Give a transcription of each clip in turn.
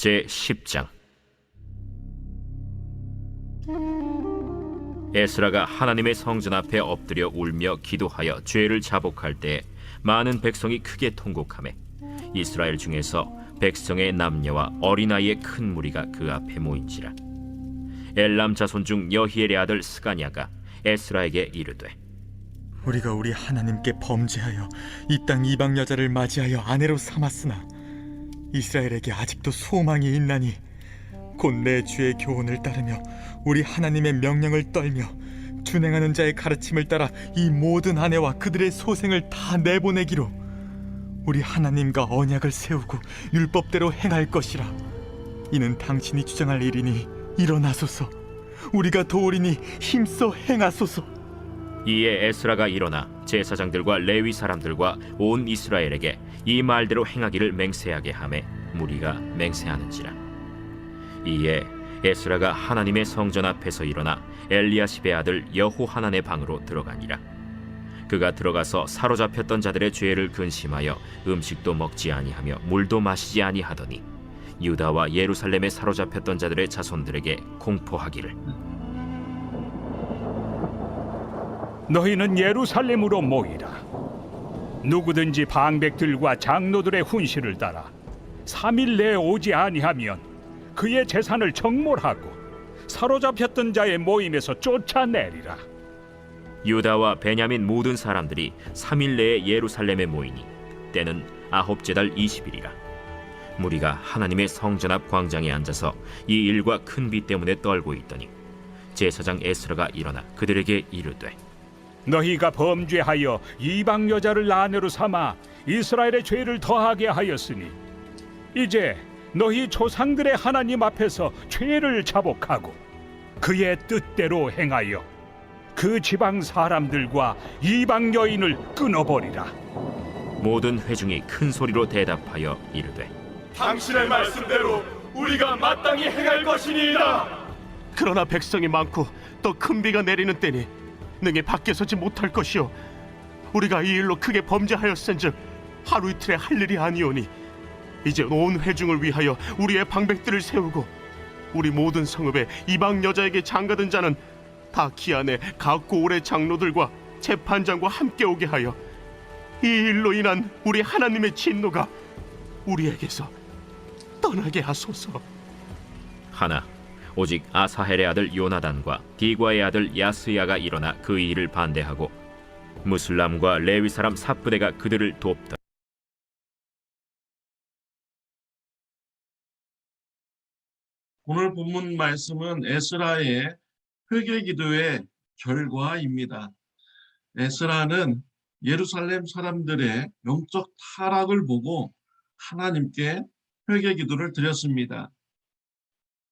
제10장. 에스라가 하나님의 성전 앞에 엎드려 울며 기도하여 죄를 자복할 때 많은 백성이 크게 통곡하매 이스라엘 중에서 백성의 남녀와 어린아이의 큰 무리가 그 앞에 모인지라. 엘람 자손 중 여히엘의 아들 스가냐가 에스라에게 이르되, 우리가 우리 하나님께 범죄하여 이 땅 이방 여자를 맞이하여 아내로 삼았으나 이스라엘에게 아직도 소망이 있나니 곧 내 주의 교훈을 따르며 우리 하나님의 명령을 떨며 준행하는 자의 가르침을 따라 이 모든 아내와 그들의 소생을 다 내보내기로 우리 하나님과 언약을 세우고 율법대로 행할 것이라. 이는 당신이 주장할 일이니 일어나소서. 우리가 도우리니 힘써 행하소서. 이에 에스라가 일어나 제사장들과 레위 사람들과 온 이스라엘에게 이 말대로 행하기를 맹세하게 하매 무리가 맹세하는지라. 이에 에스라가 하나님의 성전 앞에서 일어나 엘리야십의 아들 여호하난의 방으로 들어가니라. 그가 들어가서 사로잡혔던 자들의 죄를 근심하여 음식도 먹지 아니하며 물도 마시지 아니하더니 유다와 예루살렘에 사로잡혔던 자들의 자손들에게 공포하기를, 너희는 예루살렘으로 모이라. 누구든지 방백들과 장로들의 훈시를 따라 3일 내에 오지 아니하면 그의 재산을 정몰하고 사로잡혔던 자의 모임에서 쫓아내리라. 유다와 베냐민 모든 사람들이 3일 내에 예루살렘에 모이니 때는 아홉째 달 20일이라. 무리가 하나님의 성전 앞 광장에 앉아서 이 일과 큰 비 때문에 떨고 있더니 제사장 에스라가 일어나 그들에게 이르되, 너희가 범죄하여 이방 여자를 아내로 삼아 이스라엘의 죄를 더하게 하였으니 이제 너희 조상들의 하나님 앞에서 죄를 자복하고 그의 뜻대로 행하여 그 지방 사람들과 이방 여인을 끊어버리라. 모든 회중이 큰 소리로 대답하여 이르되, 당신의 말씀대로 우리가 마땅히 행할 것이니이다. 그러나 백성이 많고 또 큰 비가 내리는 때니 능히 밖에 서지 못할 것이요 우리가 이 일로 크게 범죄하였은즉 하루 이틀에 할 일이 아니오니 이제 온 회중을 위하여 우리의 방백들을 세우고 우리 모든 성읍에 이방 여자에게 장가든 자는 다 기한에 각고 올해 장로들과 재판장과 함께 오게 하여 이 일로 인한 우리 하나님의 진노가 우리에게서 떠나게 하소서. 하나 오직 아사헬의 아들 요나단과 디과의 아들 야스야가 일어나 그 일을 반대하고 무슬람과 레위 사람 삽부대가 그들을 돕다. 오늘 본문 말씀은 에스라의 회개기도의 결과입니다. 에스라는 예루살렘 사람들의 영적 타락을 보고 하나님께 회개기도를 드렸습니다.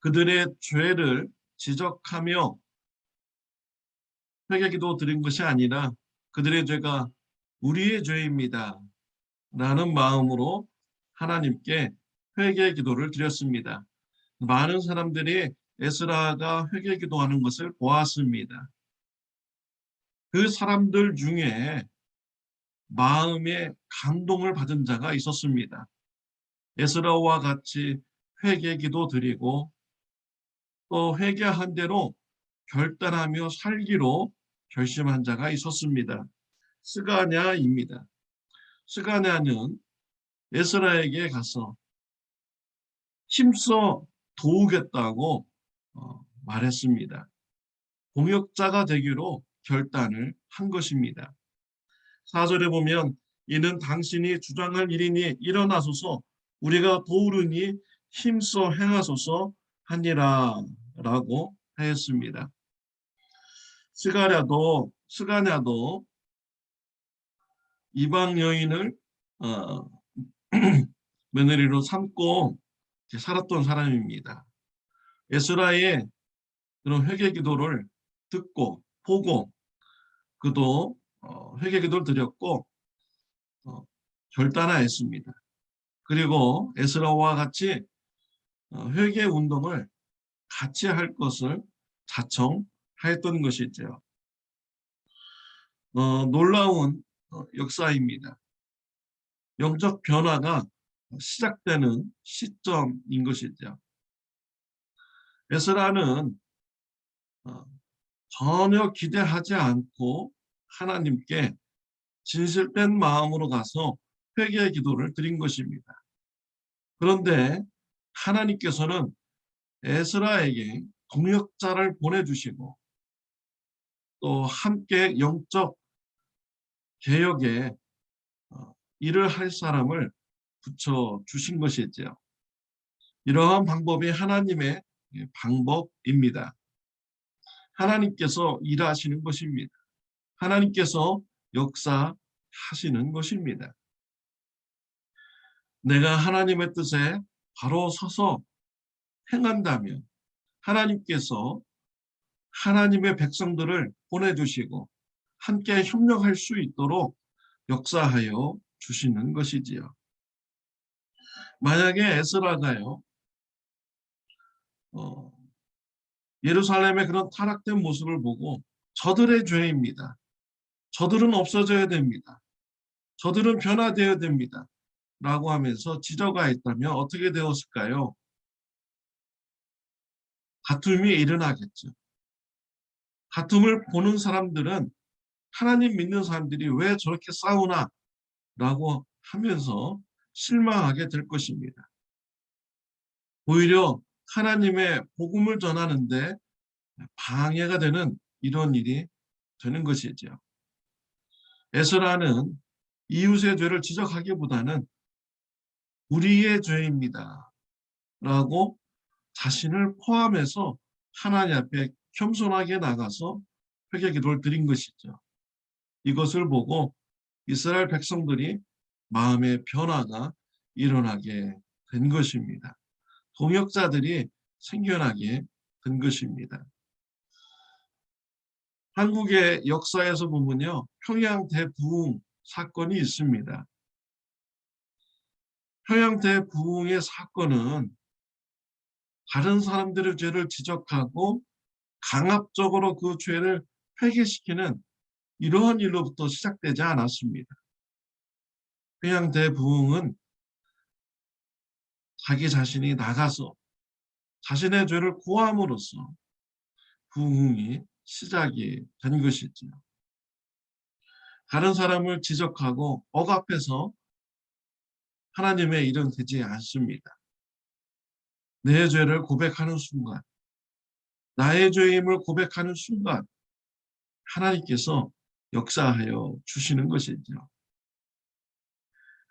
그들의 죄를 지적하며 회개기도 드린 것이 아니라 그들의 죄가 우리의 죄입니다 라는 마음으로 하나님께 회개기도를 드렸습니다. 많은 사람들이 에스라가 회개기도하는 것을 보았습니다. 그 사람들 중에 마음에 감동을 받은 자가 있었습니다. 에스라와 같이 회개기도 드리고 또 회개한 대로 결단하며 살기로 결심한 자가 있었습니다. 스가냐입니다. 스가냐는 에스라에게 가서 힘써 도우겠다고 말했습니다. 동역자가 되기로 결단을 한 것입니다. 4절에 보면 이는 당신이 주장할 일이니 일어나소서 우리가 도우르니 힘써 행하소서 하니라 라고 하였습니다. 스가냐도 이방 여인을 며느리로 삼고 살았던 사람입니다. 에스라의 그런 회개기도를 듣고 보고 그도 회개기도를 드렸고 결단하였습니다. 그리고 에스라와 같이 회개 운동을 같이 할 것을 자청하였던 것이죠. 놀라운 역사입니다. 영적 변화가 시작되는 시점인 것이죠. 에스라는 전혀 기대하지 않고 하나님께 진실된 마음으로 가서 회개의 기도를 드린 것입니다. 그런데 하나님께서는 에스라에게 동역자를 보내주시고 또 함께 영적 개혁에 일을 할 사람을 붙여주신 것이죠. 이러한 방법이 하나님의 방법입니다. 하나님께서 일하시는 것입니다. 하나님께서 역사하시는 것입니다. 내가 하나님의 뜻에 바로 서서 행한다면 하나님께서 하나님의 백성들을 보내주시고 함께 협력할 수 있도록 역사하여 주시는 것이지요. 만약에 에스라가요, 예루살렘의 그런 타락된 모습을 보고 저들의 죄입니다. 저들은 없어져야 됩니다. 저들은 변화되어야 됩니다. 라고 하면서 지적하였다면 어떻게 되었을까요? 다툼이 일어나겠죠. 다툼을 보는 사람들은 하나님 믿는 사람들이 왜 저렇게 싸우나? 라고 하면서 실망하게 될 것입니다. 오히려 하나님의 복음을 전하는데 방해가 되는 이런 일이 되는 것이죠. 에스라는 이웃의 죄를 지적하기보다는 우리의 죄입니다. 라고 자신을 포함해서 하나님 앞에 겸손하게 나가서 회개 기도를 드린 것이죠. 이것을 보고 이스라엘 백성들이 마음의 변화가 일어나게 된 것입니다. 동역자들이 생겨나게 된 것입니다. 한국의 역사에서 보면요, 평양 대부흥 사건이 있습니다. 평양 대부흥의 사건은 다른 사람들의 죄를 지적하고 강압적으로 그 죄를 회개시키는 이러한 일로부터 시작되지 않았습니다. 평양 대부흥은 자기 자신이 나가서 자신의 죄를 고함으로써 부흥이 시작이 된 것이죠. 다른 사람을 지적하고 억압해서 하나님의 일은 되지 않습니다. 내 죄를 고백하는 순간, 나의 죄임을 고백하는 순간 하나님께서 역사하여 주시는 것이죠.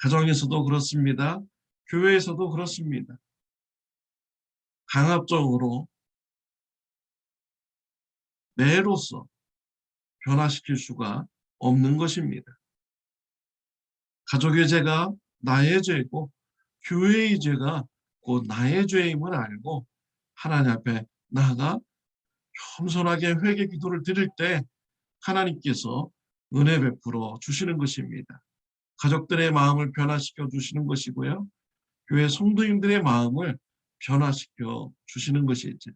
가정에서도 그렇습니다. 교회에서도 그렇습니다. 강압적으로 매로서 변화시킬 수가 없는 것입니다. 가족의 죄가 나의 죄고 교회의 죄가 곧 나의 죄임을 알고 하나님 앞에 나아가 겸손하게 회개 기도를 드릴 때 하나님께서 은혜 베풀어 주시는 것입니다. 가족들의 마음을 변화시켜 주시는 것이고요. 교회 성도님들의 마음을 변화시켜 주시는 것이죠.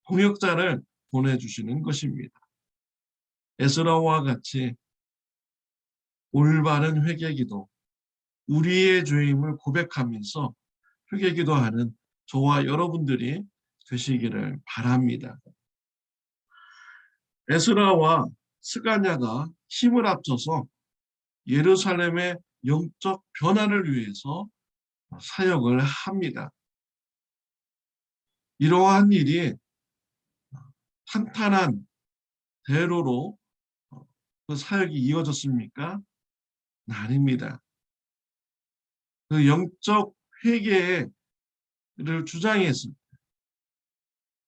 동역자를 보내주시는 것입니다. 에스라와 같이 올바른 회개기도, 우리의 죄임을 고백하면서 회개기도하는 저와 여러분들이 되시기를 바랍니다. 에스라와 스가냐가 힘을 합쳐서 예루살렘의 영적 변화를 위해서 사역을 합니다. 이러한 일이 탄탄한 대로로 그 사역이 이어졌습니까? 아닙니다. 그 영적 회개를 주장해서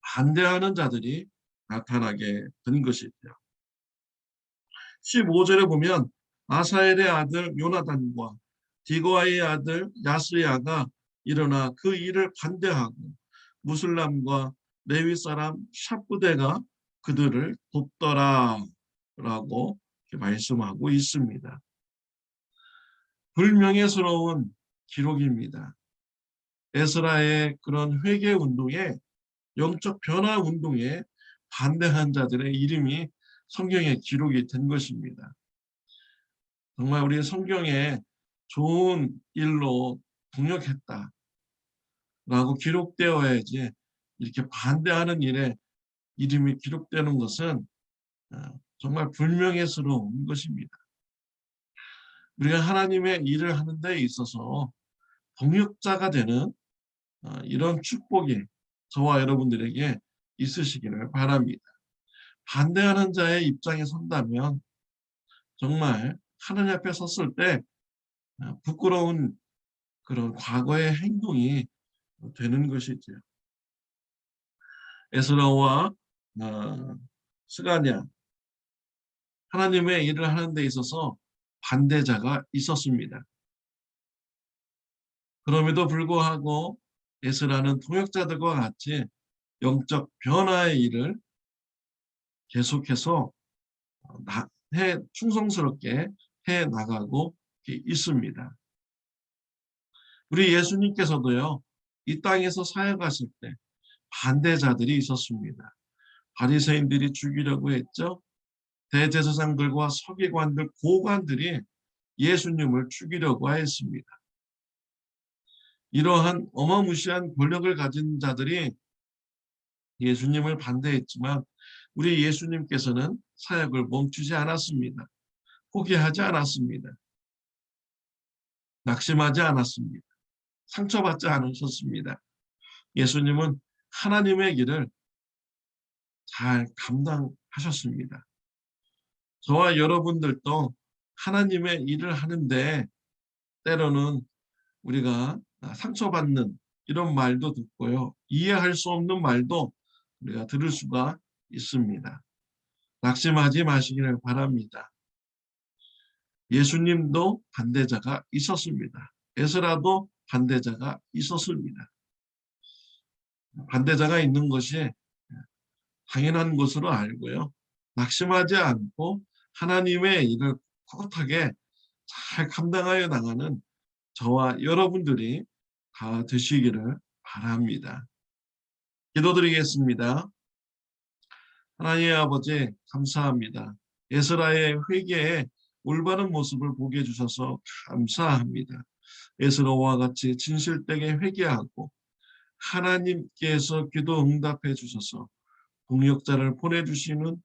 반대하는 자들이 나타나게 된 것이죠. 15절에 보면 아사엘의 아들 요나단과 디고아의 아들 야스야가 일어나 그 일을 반대하고 무슬람과 레위 사람 샵부대가 그들을 돕더라 라고 말씀하고 있습니다. 불명예스러운 기록입니다. 에스라의 그런 회개 운동에, 영적 변화 운동에 반대한 자들의 이름이 성경에 기록이 된 것입니다. 정말 우리 성경에 좋은 일로 동력했다라고 기록되어야지 이렇게 반대하는 일에 이름이 기록되는 것은 정말 불명예스러운 것입니다. 우리가 하나님의 일을 하는 데 있어서 동역자가 되는 이런 축복이 저와 여러분들에게 있으시기를 바랍니다. 반대하는 자의 입장에 선다면 정말 하나님 앞에 섰을 때 부끄러운 그런 과거의 행동이 되는 것이죠. 에스라와 스가랴, 하나님의 일을 하는 데 있어서 반대자가 있었습니다. 그럼에도 불구하고 에스라는 동역자들과 같이 영적 변화의 일을 계속해서 충성스럽게 해 나가고 있습니다. 우리 예수님께서도요, 이 땅에서 사역하실 때 반대자들이 있었습니다. 바리새인들이 죽이려고 했죠. 대제사장들과 서기관들, 고관들이 예수님을 죽이려고 했습니다. 이러한 어마무시한 권력을 가진 자들이 예수님을 반대했지만 우리 예수님께서는 사역을 멈추지 않았습니다. 포기하지 않았습니다. 낙심하지 않았습니다. 상처받지 않으셨습니다. 예수님은 하나님의 길을 잘 감당하셨습니다. 저와 여러분들도 하나님의 일을 하는데 때로는 우리가 상처받는 이런 말도 듣고요. 이해할 수 없는 말도 우리가 들을 수가 있습니다. 낙심하지 마시기를 바랍니다. 예수님도 반대자가 있었습니다. 에스라도 반대자가 있었습니다. 반대자가 있는 것이 당연한 것으로 알고요. 낙심하지 않고 하나님의 일을 꿋꿋하게 잘 감당하여 나가는 저와 여러분들이 다 되시기를 바랍니다. 기도드리겠습니다. 하나님의 아버지 감사합니다. 에스라의 회개에 올바른 모습을 보게 해주셔서 감사합니다. 에스라와 같이 진실되게 회개하고 하나님께서 기도 응답해 주셔서 동역자를 보내주시는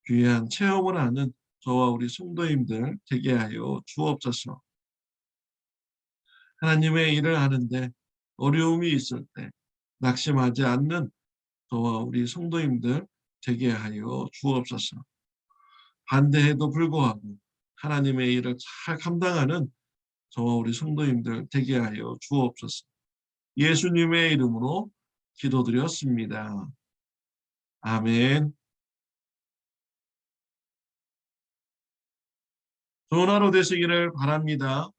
귀한 체험을 하는 저와 우리 성도님들 되게 하여 주옵소서. 하나님의 일을 하는데 어려움이 있을 때 낙심하지 않는 저와 우리 성도님들 되게 하여 주옵소서. 반대에도 불구하고 하나님의 일을 잘 감당하는 저와 우리 성도님들 되게 하여 주옵소서. 예수님의 이름으로 기도드렸습니다. 아멘. 좋은 하루 되시기를 바랍니다.